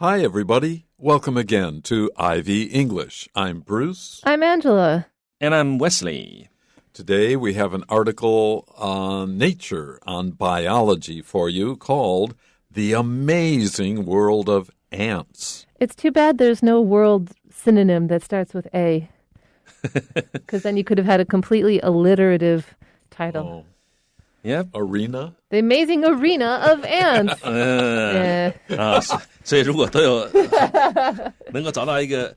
Hi, everybody. Welcome again to Ivy English. I'm Bruce. I'm Angela. And I'm Wesley. Today we have an article on nature, on biology for you called The Amazing World of Ants. It's too bad there's no world synonym that starts with A. Because then you could have had a completely alliterative title. Yep. Arena? The Amazing Arena of Ants. 所以如果都有能够找到一个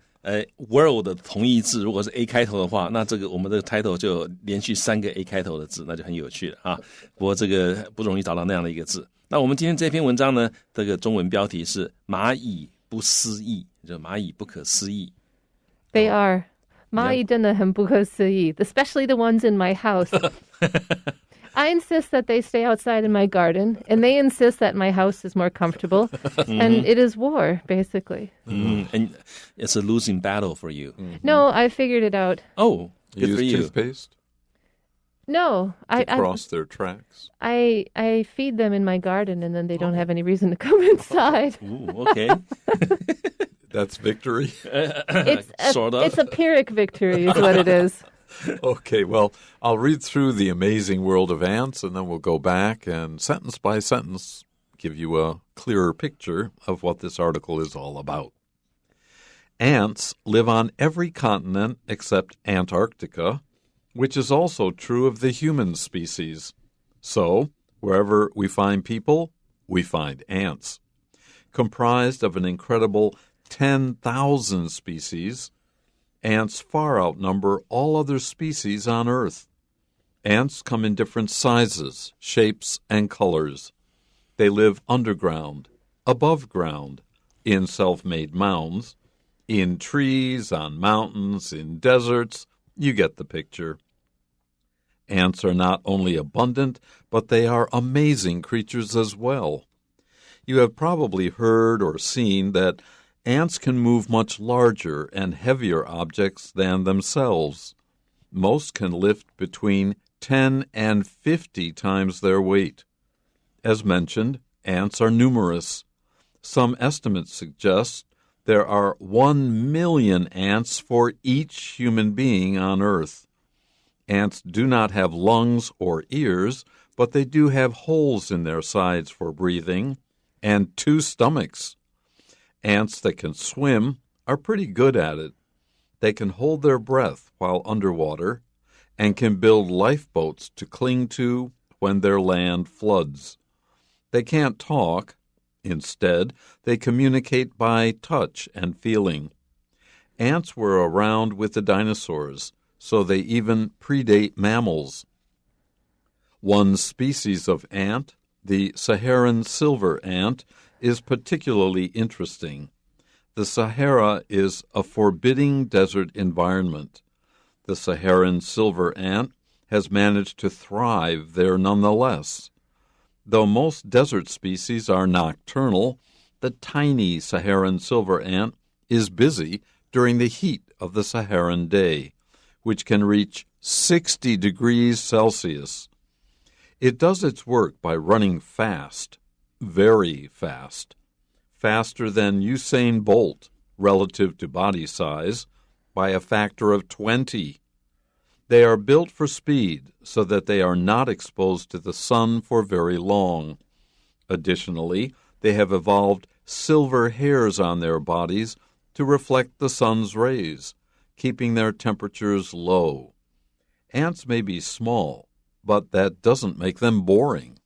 world 的同义字，如果是 A 开头的话，那这个我们的 title 就有连续3个 A 开头的字，那就很有趣了啊。不过这个不容易找到那样的一个字。那我们今天这篇文章呢，这个中文标题是蚂蚁不思议，就蚂蚁不可思议。They are. 蚂蚁真的很不可思议, especially the ones in my house. I insist that they stay outside in my garden, and they insist that my house is more comfortable, and it is war, basically. And it's a losing battle for you. No, I figured it out. Oh, good Use for you. toothpaste No, to cross their tracks. I feed them in my garden, and then they don't have any reason to come inside. Ooh, okay. That's victory? Sort of. It's a Pyrrhic victory is what it is. Okay, well, I'll read through The Amazing World of Ants, and then we'll go back and sentence by sentence give you a clearer picture of what this article is all about. Ants live on every continent except Antarctica, which is also true of the human species. So, wherever we find people, we find ants. Comprised of an incredible 10,000 species, ants far outnumber all other species on Earth. Ants come in different sizes, shapes, and colors. They live underground, above ground, in self-made mounds, in trees, on mountains, in deserts. You get the picture. Ants are not only abundant, but they are amazing creatures as well. You have probably heard or seen that ants can move much larger and heavier objects than themselves. Most can lift between 10 and 50 times their weight. As mentioned, ants are numerous. Some estimates suggest there are 1 million ants for each human being on Earth. Ants do not have lungs or ears, but they do have holes in their sides for breathing and 2 stomachs. Ants that can swim are pretty good at it. They can hold their breath while underwater and can build lifeboats to cling to when their land floods. They can't talk. Instead, they communicate by touch and feeling. Ants were around with the dinosaurs, so they even predate mammals. One species of ant, the Saharan silver ant, is particularly interesting. The Sahara is a forbidding desert environment. The Saharan silver ant has managed to thrive there nonetheless. Though most desert species are nocturnal, the tiny Saharan silver ant is busy during the heat of the Saharan day, which can reach 60 degrees Celsius. It does its work by running fast, very fast, faster than Usain Bolt relative to body size by a factor of 20. They are built for speed so that they are not exposed to the sun for very long. Additionally, they have evolved silver hairs on their bodies to reflect the sun's rays, keeping their temperatures low. Ants may be small, but that doesn't make them boring.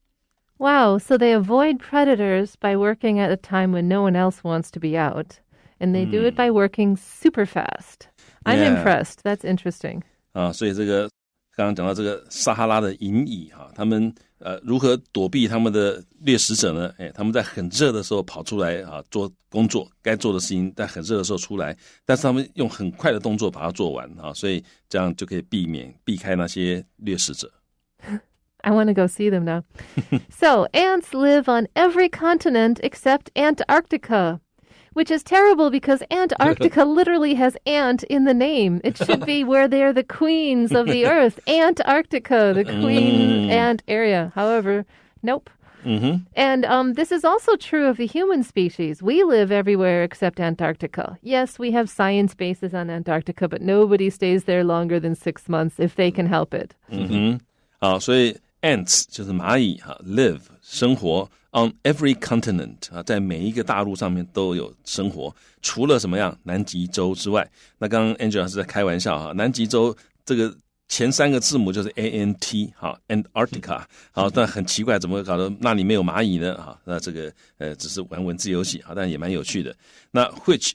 Wow, so they avoid predators by working at a time when no one else wants to be out. And they do it by working super fast. I'm impressed. That's interesting. 所以这个刚刚讲到这个撒哈拉的银蚁他们如何躲避他们的掠食者呢？他们在很热的时候跑出来做工作，该做的事情在很热的时候出来，但是他们用很快的动作把它做完所以这样就可以避开那些掠食者。I want to go see them now. So, ants live on every continent except Antarctica, which is terrible because Antarctica literally has ant in the name. It should be where they're the queens of the earth. Antarctica, the queen ant area. However, nope. And this is also true of the human species. We live everywhere except Antarctica. Yes, we have science bases on Antarctica, but nobody stays there longer than 6 months if they can help it. 好，所以 ants 就是蚂蚁live 生活 on every continent 在每一个大陆上面都有生活，除了什么样南极洲之外。那刚刚 Angela 是在开玩笑南极洲这个前3个字母就是 ANT Antarctica 好，但很奇怪怎么搞得那里没有蚂蚁呢那这个只是玩文字游戏但也蛮有趣的。那 which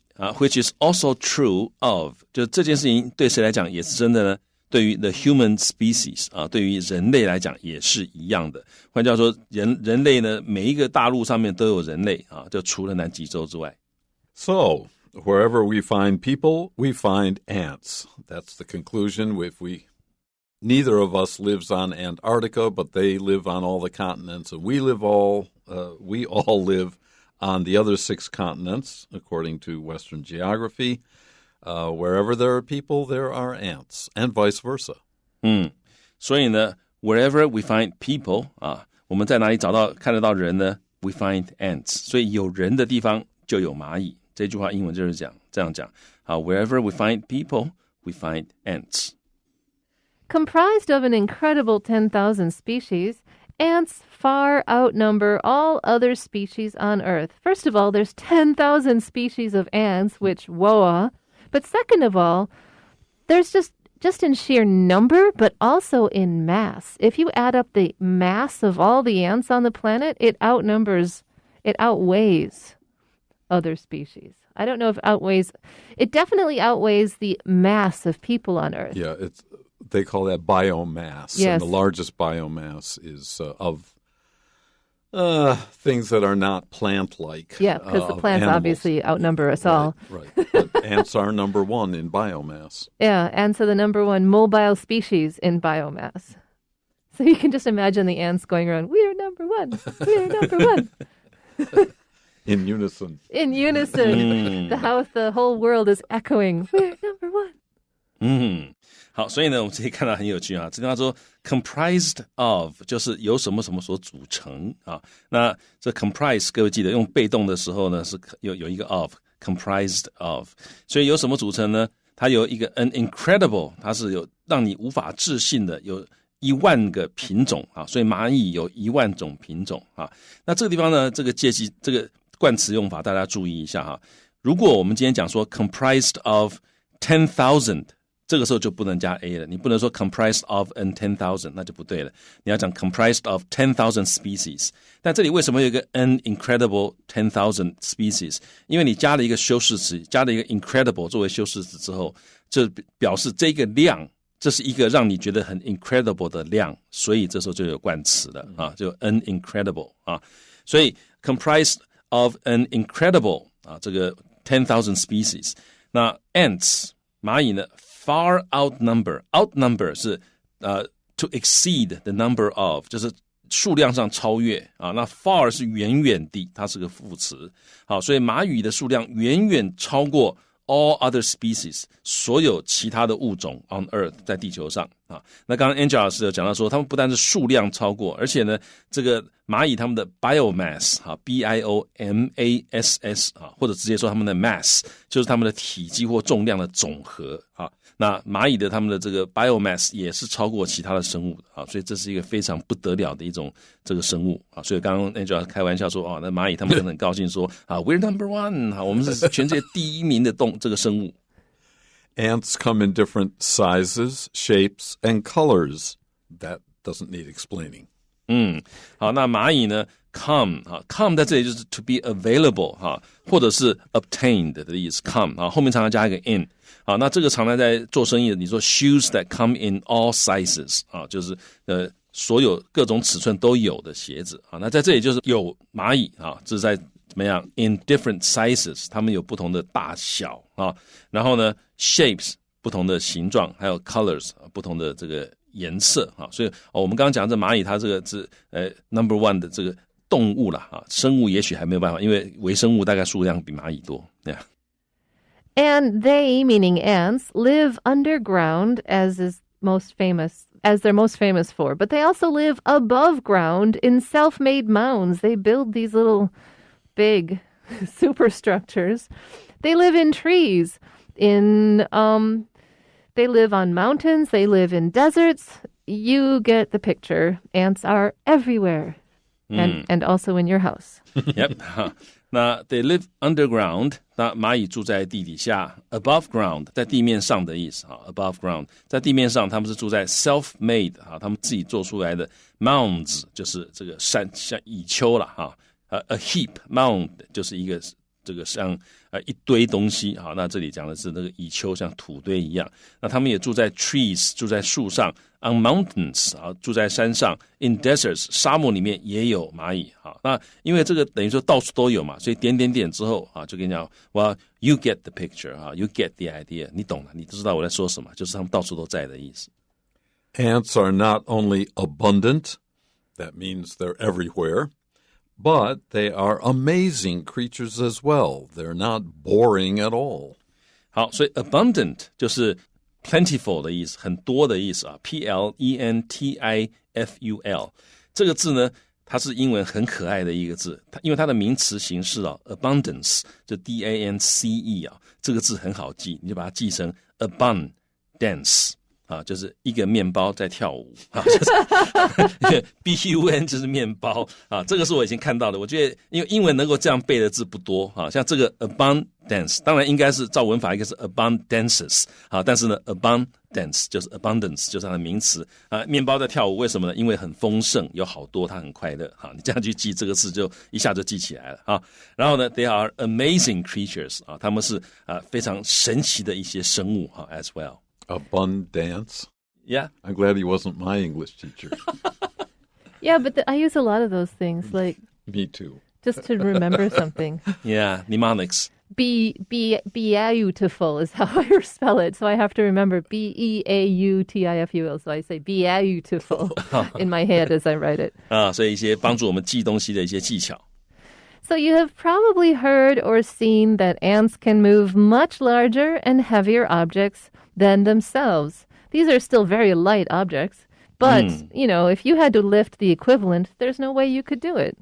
is also true of 就这件事情对谁来讲也是真的呢？对于 the human species 对于人类来讲也是一样的。换句话说人类呢每一个大陆上面都有人类就除了南极洲之外。So, wherever we find people, we find ants. That's the conclusion. Neither of us lives on Antarctica, but they live on all the continents, and we all live on the other 6 continents, according to Western geography. Wherever there are people, there are ants, and vice versa. 所以呢 wherever we find people 我们在哪里看得到人呢 we find ants. 所以有人的地方就有蚂蚁。这句话英文就是这样讲wherever we find people, we find ants. Comprised of an incredible 10,000 species, ants far outnumber all other species on Earth. First of all, there's 10,000 species of ants, which, whoa. But second of all, there's just in sheer number, but also in mass. If you add up the mass of all the ants on the planet, it outweighs other species. I don't know if it definitely outweighs the mass of people on Earth. Yeah, they call that biomass. Yes. And the largest biomass is of things that are not plant-like. Yeah, because the plants animals. Obviously outnumber us all. Right. But ants are number 1 in biomass. Yeah, ants are the number 1 mobile species in biomass. So you can just imagine the ants going around, we are number 1, we are number 1. In unison. In unison. The whole world is echoing, we're number 1. 好，所以呢我们可以看到很有趣这地方说 comprised of 就是由什么什么所组成那这 comprise 各位记得用被动的时候呢是有一个 of comprised of 所以由什么组成呢它有一个 an incredible 它是有让你无法置信的有10000个品种所以蚂蚁有10000种品种那这个地方呢这个这个冠词用法大家注意一下如果我们今天讲说 comprised of 10,000这个时候就不能加 a 了，你不能说 comprised of an 10,000 那就不对了，你要讲 comprised of 10,000 species。但这里为什么有一个 an incredible 10,000 species？ 因为你加了一个修饰词，加了一个 incredible 作为修饰词之后，就表示这个量，这是一个让你觉得很 incredible 的量，所以这时候就有冠词了就 an incredible 所以 comprised of an incredible 这个 10,000 species。那 ants 蚂蚁呢？ Far outnumber 是to exceed the number of 就是数量上超越那 far 是远远地，它是个副词好，所以蚂蚁的数量远远超过 all other species 所有其他的物种 on earth 在地球上那刚刚 Angela 老师有讲到说他们不但是数量超过，而且呢这个蚂蚁他们的 biomass biomass 或者直接说他们的 mass 就是他们的体积或重量的总和那蚂蚁的他们的这个 biomass 也是超过其他的生物的所以这是一个非常不得了的一种这个生物所以刚刚 Angela 开玩笑说那蚂蚁他们很高兴说we're number 1我们是全世界第1名的这个生物Ants come in different sizes, shapes, and colors. That doesn't need explaining. 好，那蚂蚁呢 come 在这里就是 to be available 或者是 obtained 的意思 come 后面常常加一个 in 好，那这个常常在做生意的你说 shoes that come in all sizes 就是所有各种尺寸都有的鞋子那在这里就是有蚂蚁这是在怎么样 in different sizes 它们有不同的大小然后呢 shapes 不同的形状还有 colors 不同的这个颜色所以我们刚刚讲这蚂蚁它这个是number 1的这个动物啦生物也许还没有办法因为微生物大概数量比蚂蚁多 And they, meaning ants, live underground, as is most famous as they're most famous for, but they also live above ground in self-made mounds. They build these little big superstructures. They live in trees, they live on mountains, they live in deserts. You get the picture. Ants are everywhere, and also in your house. Yep. 那 they live underground， 那蚂蚁住在地底下 ，above ground 在地面上的意思哈 ，above ground 在地面上，他们是住在 self-made 哈，他们自己做出来的 mounds 就是这个像蚁丘了哈，a heap mound 就是一个这个像一堆东西哈，那这里讲的是那个蚁丘像土堆一样，那他们也住在 trees 住在树上 ，on mountains 啊住在山上 ，in deserts 沙漠里面也有蚂蚁哈，那因为这个等于说到处都有嘛，所以点点点之后啊就跟你讲 ，well you get the picture 啊 ，you get the idea， 你懂了，你知道我在说什么，就是他们到处都在的意思。Ants are not only abundant, that means they're everywhere.But they are amazing creatures as well. They're not boring at all. 好，所以 abundant 就是 plentiful 的意思，很多的意思啊。P-L-E-N-T-I-F-U-L 这个字呢，它是英文很可爱的一个字，因为它的名词形式啊 ，abundance 就 D-A-N-C-E 啊，这个字很好记，你就把它记成 abundance。啊，就是一个面包在跳舞啊，就是 B-U-N 就是面包啊，这个是我以前看到的。我觉得因为英文能够这样背的字不多啊，像这个 abundance， 当然应该是照文法应该是 abundances 啊，但是呢 abundance 就是 abundance 就是它的名词啊，面包在跳舞，为什么呢？因为很丰盛，有好多，它很快乐啊，你这样去记这个字就一下就记起来了啊。然后呢 ，they are amazing creatures 啊，他们是非常神奇的一些生物哈 as well。Abundance. Yeah. I'm glad he wasn't my English teacher. Yeah, but I use a lot of those things, like Me too. just to remember something. Yeah, mnemonics. Beautiful is how I spell it, so I have to remember B-E-A-U-T-I-F-U-L. So I say beautiful in my head as I write it. 啊，所以一些帮助我们记东西的一些技巧。So you have probably heard or seen that ants can move much larger and heavier objects than themselves. These are still very light objects, but, you know, if you had to lift the equivalent, there's no way you could do it.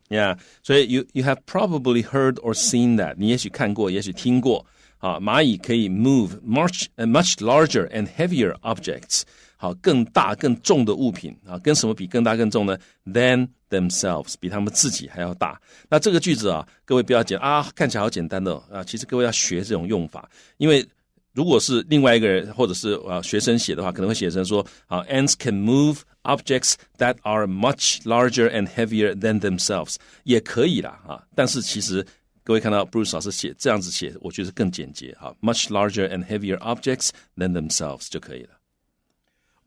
Yeah, 所以 you have probably heard or seen that. 你也许看过，也许听过。啊，蚂蚁可以 move much larger and heavier objects. 好，更大更重的物品啊，跟什么比更大更重呢 ？Than themselves， 比他们自己还要大。那这个句子啊，各位不要讲啊，看起来好简单的啊，其实各位要学这种用法，因为如果是另外一个人或者是学生写的话，可能会写成说啊 ，ants can move objects that are much larger and heavier than themselves， 也可以啦啊。但是其实各位看到 Bruce 老师写这样子写，我觉得更简洁哈 ，much larger and heavier objects than themselves 就可以了。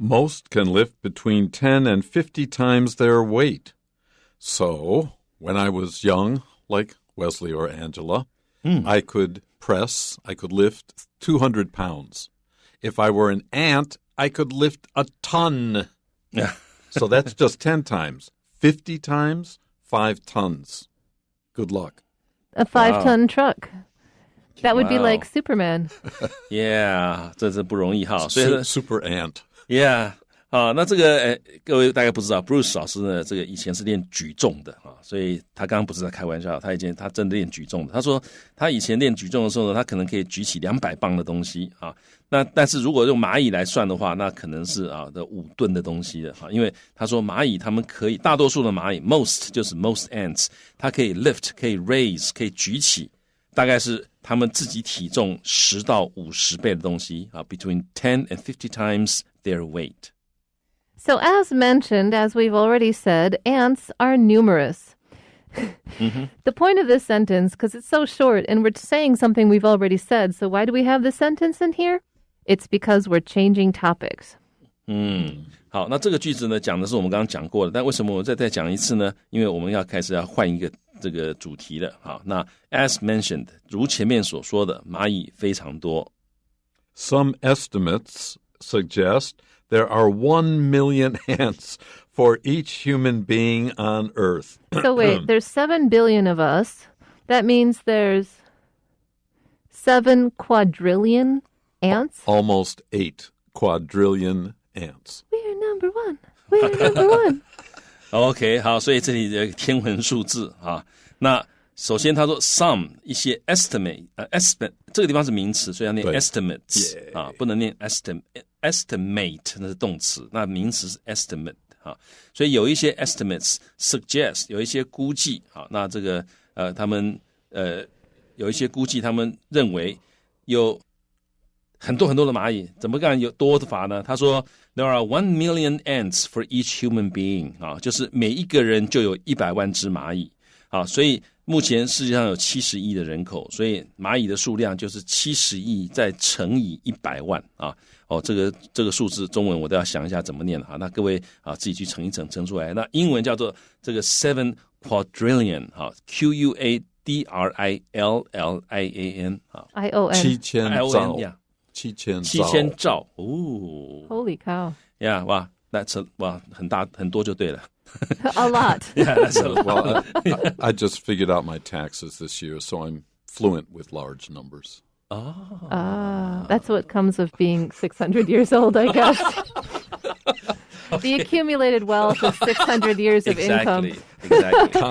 Most can lift between 10 and 50 times their weight. So, when I was young, like Wesley or Angela, I could lift 200 pounds. If I were an ant, I could lift a ton. So that's just 10 times. 50 times, 5 tons. Good luck. A 5-ton truck. That would be like Superman. Yeah, 这是不容易哈。所以 Super ant. Yeah. 啊，那这个各位大概不知道 ，Bruce 老师呢，这个以前是练举重的啊，所以他刚刚不是在开玩笑，他真的练举重的。他说他以前练举重的时候呢，他可能可以举起200磅的东西啊。那但是如果用蚂蚁来算的话，那可能是的5吨的东西了啊。因为他说蚂蚁他们可以，大多数的蚂蚁 most 就是 most ants， 它可以 lift， 可以 raise， 可以举起，大概是他们自己体重10到50倍的东西啊 ，between 10 and 50 times their weight. So as mentioned, as we've already said, ants are numerous. The point of this sentence, because it's so short and we're saying something we've already said, so why do we have this sentence in here? It's because we're changing topics. 好，那这个句子呢，讲的是我们刚刚讲过的，但为什么我再讲一次呢？因为我们要开始要换一个这个主题了。好，那 as mentioned， 如前面所说的，蚂蚁非常多。Some estimates suggest there are 1 million ants for each human being on Earth. So wait, there's 7 billion of us. That means there's 7 quadrillion ants? Almost 8 quadrillion ants. We're number one. We're number one. OK， 好，所以这里的天文数字啊，那首先他说 some 一些 estimate 这个地方是名词，所以要念 estimates 啊，不能念 estimate 那是动词，那名词是 estimate 啊，所以有一些 estimates suggest 有一些估计啊，那这个他们有一些估计，他们认为有很多很多的蚂蚁，怎么干有多法呢？他说 There are 1 million ants for each human being 啊，就是每一个人就有100万只蚂蚁啊，所以目前世界上有70亿的人口，所以蚂蚁的数量就是70亿再乘以100万啊。哦，这个数字中文我都要想一下怎么念啊。那各位啊自己去乘一乘，乘出来。那英文叫做这个 7 quadrillion 啊 ，QUADRILLIAN 啊 ION 7000兆哦 Holy cow. Yeah, 哇，哇很多就对了。A lot. Yeah, that's a lot. Well, I just figured out my taxes this year, so I'm fluent with large numbers. That's what comes of being 600 years old, I guess. The accumulated wealth of 600 years of income. Exactly.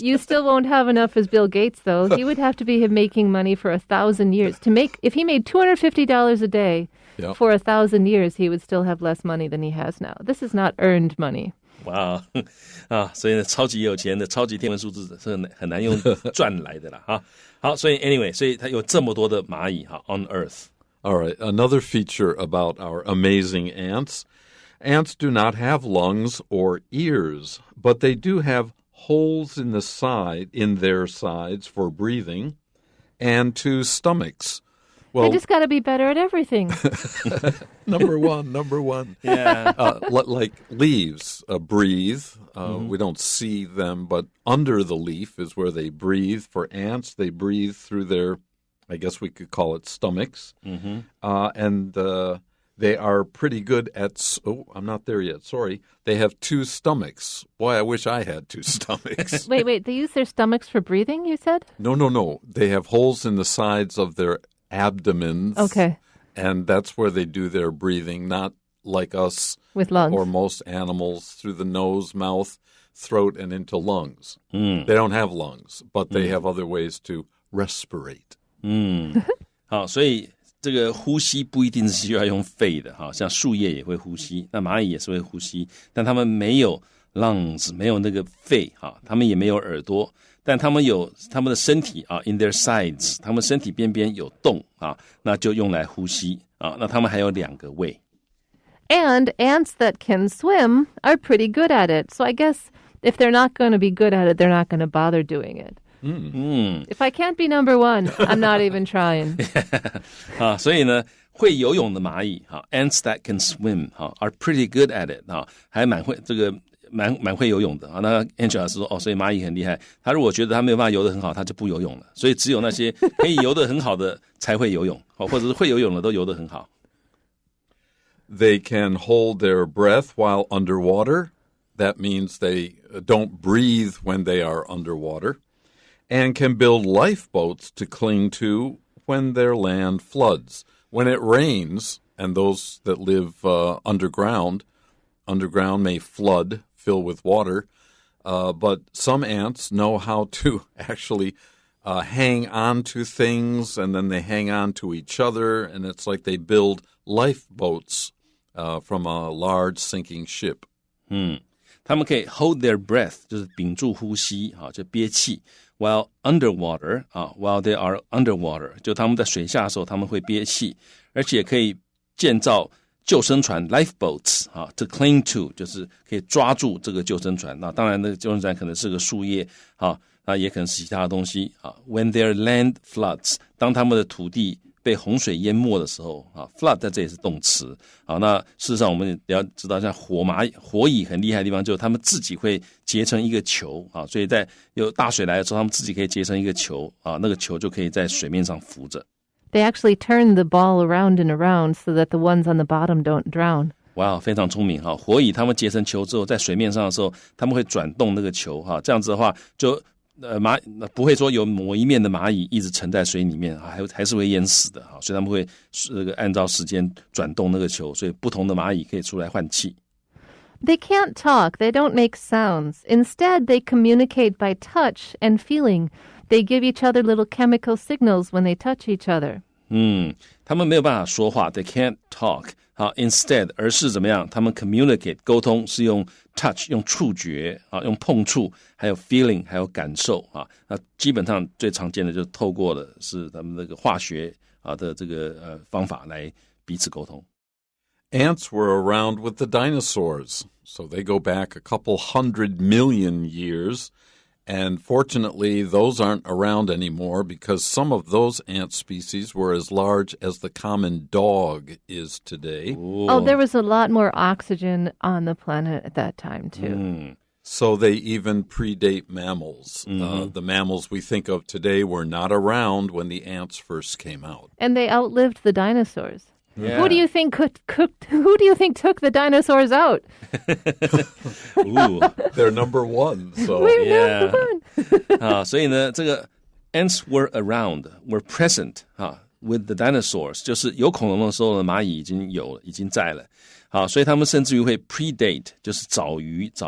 You still won't have enough as Bill Gates, though. He would have to be making money for 1,000 years. If he made $250 a day for 1,000 years, he would still have less money than he has now. This is not earned money. 哇啊！所以呢，超级有钱的超级天文数字是很难用赚来的啦哈。好，所以 anyway， 所以它有这么多的蚂蚁哈 on Earth. All right, another feature about our amazing ants. Ants do not have lungs or ears, but they do have holes in their sides for breathing, and 2 stomachs. Well, they just got to be better at everything. Number one. Yeah. Like leaves breathe. We don't see them, but under the leaf is where they breathe. For ants, they breathe through their, I guess we could call it stomachs. And they are pretty good at, I'm not there yet, sorry. They have 2 stomachs. Boy, I wish I had 2 stomachs. Wait, they use their stomachs for breathing, you said? No. They have holes in the sides of their abdomens. Okay. And that's where they do their breathing, not like us with lungs or most animals through the nose, mouth, throat, and into lungs. They don't have lungs, but they have other ways to respirate. 好，所以这个呼吸不一定是需要用肺的哈，像树叶也会呼吸，那蚂蚁也是会呼吸，但它们没有 lungs， 没有那个肺哈，它们也没有耳朵。但他们有他们的身体啊 ，in their sides， 他们身体边边有洞啊，那就用来呼吸啊。那他们还有2个胃。And ants that can swim are pretty good at it. So I guess if they're not going to be good at it, they're not going to bother doing it. If I can't be number one, I'm not even trying. 啊，所以呢，会游泳的蚂蚁哈 ，ants that can swim 哈 ，are pretty good at it 哈，还蛮会这个。蛮会游泳的啊，那 Angela 是说所以蚂蚁很厉害。他如果觉得他没有办法游得很好，他就不游泳了。所以只有那些可以游得很好的才会游泳，或者是会游泳的都游得很好。They can hold their breath while underwater. That means they don't breathe when they are underwater, and can build lifeboats to cling to when their land floods. When it rains, and those that live underground may fill with water, but some ants know how to actually hang on to things, and then they hang on to each other, and it's like they build lifeboats from a large sinking ship. 他们可以 hold their breath， 就是屏住呼吸啊，就憋气。While underwater 啊 ，while they are underwater， 就他们在水下的时候，他们会憋气，而且可以建造救生船 lifeboats 啊 ，to cling to 就是可以抓住这个救生船。那当然，那个救生船可能是个树叶啊，那也可能是其他的东西啊。When their land floods， 当他们的土地被洪水淹没的时候啊 ，flood 在这里是动词啊。那事实上，我们也要知道，像火蚁很厉害的地方，就是他们自己会结成一个球啊，所以在有大水来的时候，他们自己可以结成一个球啊，那个球就可以在水面上浮着。They actually turn the ball around and around so that the ones on the bottom don't drown. 哇，非常聪明哈！火蚁它们结成球之后，在水面上的时候，他们会转动那个球哈，这样子的话，就不会说有某一面的蚂蚁一直沉在水里面，还是会淹死的，所以他们会按照时间转动那个球，所以不同的蚂蚁可以出来换气。They can't talk. They don't make sounds. Instead, they communicate by touch and feeling. They give each other little chemical signals when they touch each other. 他们没有办法说话 ，they can't talk。instead 而是怎么样？他们 communicate 沟通是用 touch 用触觉用碰触，还有 feeling 还有感受那基本上最常见的就是透过的是他们那个化学的这个方法来彼此沟通。Ants were around with the dinosaurs, so they go back a couple 100 million years. And fortunately, those aren't around anymore because some of those ant species were as large as the common dog is today. Oh, there was a lot more oxygen on the planet at that time, too. So they even predate mammals. The mammals we think of today were not around when the ants first came out. And they outlived the dinosaurs. Yeah. Who do you think who do you think took the dinosaurs out? They're number one. So We're number one. 所以呢，这个 ants were present with the dinosaurs， 就是有恐龙的时候呢，蚂蚁已经在了。所以他们甚至于会 predate， 就是早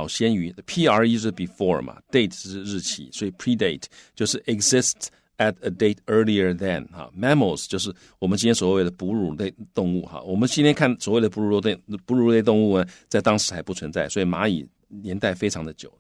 先于 ，pre 就是 before 嘛 ，date 是日期，所以 predate 就是 exists at a date earlier than mammals 就是我们今天所谓的哺乳类动物我们今天看所谓的哺乳类动物呢，在当时还不存在，所以蚂蚁年代非常的久了。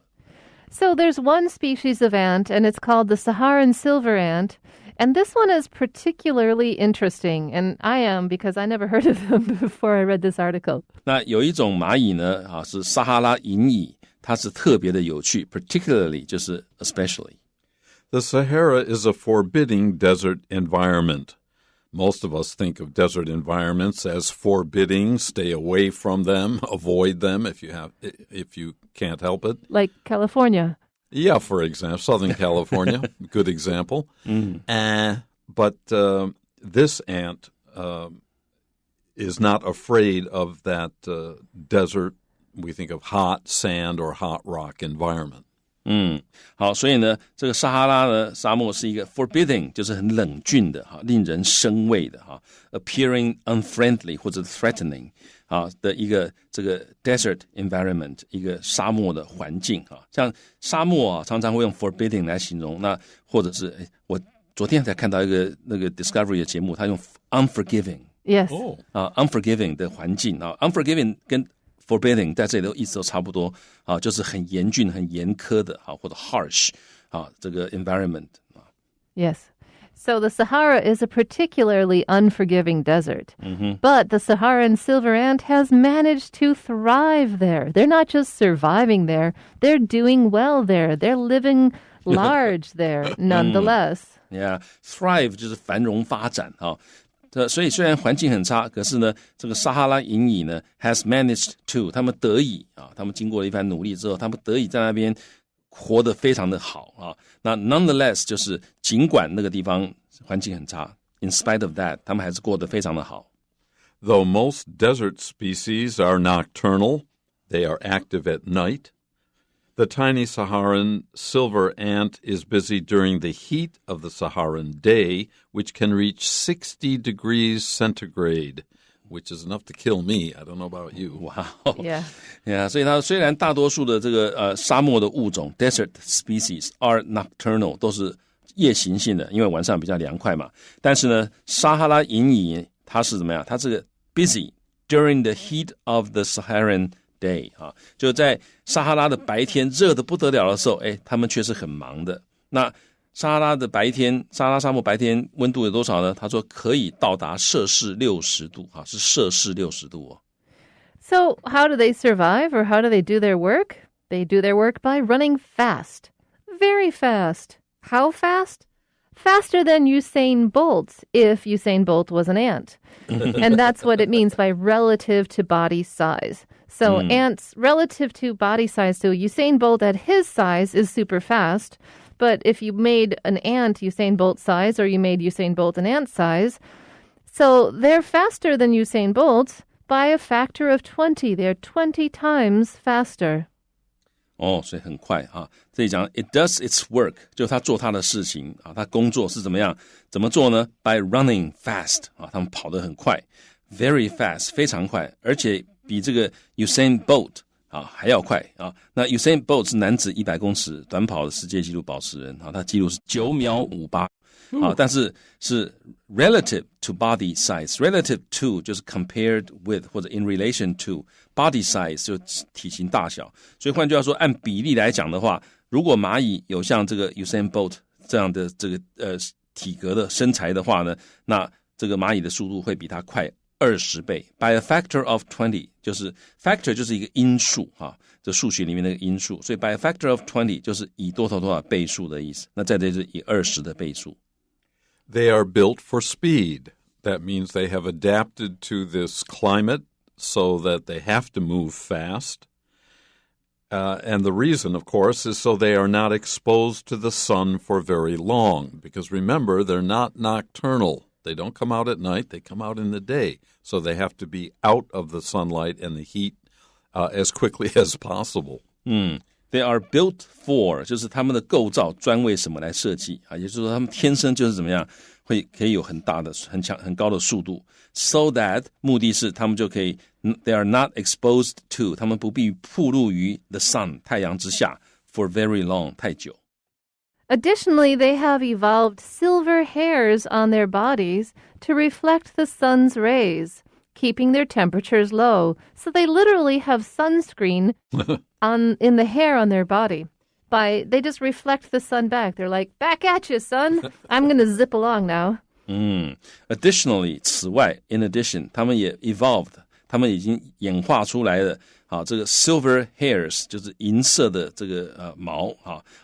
So there's one species of ant, and it's called the Saharan silver ant. And this one is particularly interesting, and I am because I never heard of them before I read this article. 那有一种蚂蚁呢是撒哈拉银蚁，它是特别的有趣 ，particularly 就是 especially。The Sahara is a forbidding desert environment. Most of us think of desert environments as forbidding. Stay away from them, avoid them if you can't help it. Like California. Yeah, for example, Southern California, good example. But this ant is not afraid of that desert, we think of hot sand or hot rock environment. 好，所以呢，这个撒哈拉呢沙漠是一个 forbidding， 就是很冷峻的令人生畏的appearing unfriendly 或者 threatening 的一个这个 desert environment， 一个沙漠的环境像沙漠常常会用 forbidding 来形容，那或者是我昨天才看到一个那个 Discovery 的节目，他用 unforgiving。Yes. unforgiving 的环境unforgiving 跟forbidding 在这里都意思都差不多就是很严峻、很严苛的或者 harsh 这个 environment Yes. So the Sahara is a particularly unforgiving desert. But the Saharan silver ant has managed to thrive there. They're not just surviving there, they're doing well there. They're living large there, nonetheless. Yeah, thrive 就是繁荣发展所以虽然环境很差，可是呢，这个撒哈拉银蚁呢 has managed to， 他们得以他们经过了一番努力之后，他们得以在那边活得非常的好那 nonetheless 就是尽管那个地方环境很差 ，in spite of that， 他们还是过得非常的好。Though most desert species are nocturnal, they are active at night. The tiny Saharan silver ant is busy during the heat of the Saharan day, which can reach 60 degrees centigrade, which is enough to kill me. I don't know about you. Wow. Yeah. 所以它虽然大多数的这个沙漠的物种 desert species are nocturnal 都是夜行性的，因为晚上比较凉快嘛。但是呢，撒哈拉银蚁它是怎么样？它这个 busy during the heat of the Saharan day 就在撒哈拉的白天热得不得了的时候，他们却是很忙的。那撒哈拉沙漠白天温度有多少呢？他说可以到达摄氏60度是摄氏60度So how do they survive or how do they do their work? They do their work by running fast. Very fast. How fast? Faster than Usain Bolt, if Usain Bolt was an ant. And that's what it means by relative to body size. So ants relative to body size, so Usain Bolt at his size is super fast. But if you made an ant Usain Bolt size or you made Usain Bolt an ant size, so they're faster than Usain Bolt by a factor of 20. They're 20 times faster. 所以很快啊。这里讲 it does its work， 就它做它的事情啊，它工作是怎么做呢 ？By running fast 啊，他们跑得很快 ，very fast， 非常快，而且比这个 Usain Bolt 啊还要快啊。那 Usain Bolt 是男子100公尺短跑的世界纪录保持人啊，他纪录是9秒58。但是是 relative to body size，relative to 就是 compared with 或者 in relation to body size 就体型大小，所以换句话说，按比例来讲的话，如果蚂蚁有像这个 Usain Bolt 这样的这个体格的身材的话呢，那这个蚂蚁的速度会比它快20倍 ，by a factor of 20， 就是 factor 就是一个因数啊，这数学里面的因数，所以 by a factor of 20就是以多少倍数的意思，那在这就是以20的倍数。They are built for speed. That means they have adapted to this climate so that they have to move fast. And the reason, of course, is so they are not exposed to the sun for very long. Because remember, they're not nocturnal. They don't come out at night. They come out in the day. So they have to be out of the sunlight and the heat as quickly as possible. They are built for 就是他们的构造专为什么来设计啊？也就是说，他们天生就是怎么样，可以有很高的速度 ，so that 目的是他们就可以 ，they are not exposed to 他们不必暴露于 the sun 太阳之下 for very long 太久。Additionally, they have evolved silver hairs on their bodies to reflect the sun's rays, keeping their temperatures low. So they literally have sunscreen in the hair on their body. They just reflect the sun back. They're like, back at you, sun. I'm going to zip along now. Additionally, 此外 in addition, 他们也 evolved, 他们已经演化出来的这个 silver hairs 就是银色的这个毛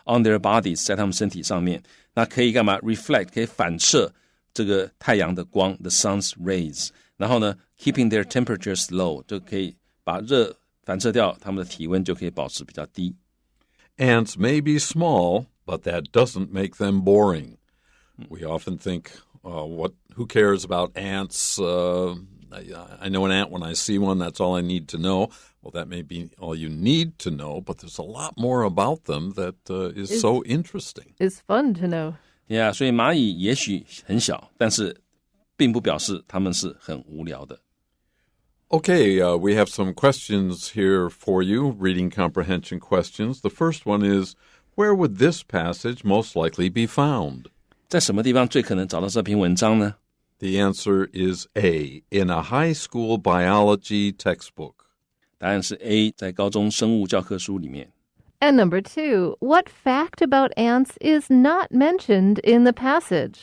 on their bodies 在他们身体上面，那可以干嘛 reflect 可以反射这个太阳的光 the sun's rays， 然后呢 keeping their temperatures low 就可以把热反射掉，他们的体温就可以保持比较低。Ants may be small, but that doesn't make them boring. We often think, who cares about ants? I know an ant when I see one, that's all I need to know. Well, that may be all you need to know, but there's a lot more about them that is so interesting. It's fun to know. Yeah, 所以蚂蚁也许很小，但是并不表示它们是很无聊的。Okay, we have some questions here for you, reading comprehension questions. The first one is, where would this passage most likely be found? 在什么地方最可能找到这篇文章呢？ The answer is A, in a high school biology textbook. 答案是 A， 在高中生物教科书里面。And number 2, what fact about ants is not mentioned in the passage?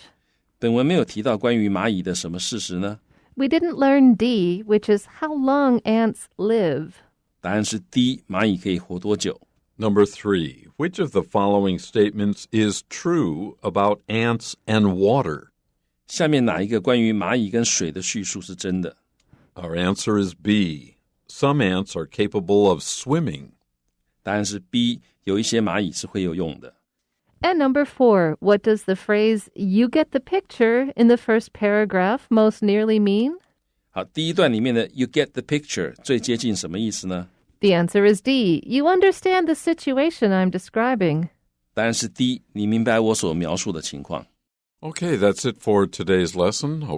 本文没有提到关于蚂蚁的什么事实呢？ We didn't learn D, which is how long ants live. 答案是 D， 蚂蚁可以活多久？ Number 3, which of the following statements is true about ants and water? 下面哪一个关于蚂蚁跟水的叙述是真的？ Our answer is B. Some ants are capable of swimming. 答案是 B， 有一些蚂蚁是会游泳的。And number 4, what does the phrase, you get the picture, in the first paragraph most nearly mean? 好，第一段里面的 you get the picture 最接近什么意思呢？ The answer is D, you understand the situation I'm describing. 答案是 D， 你明白我所描述的情况。Okay, that's it for today's lesson. Hope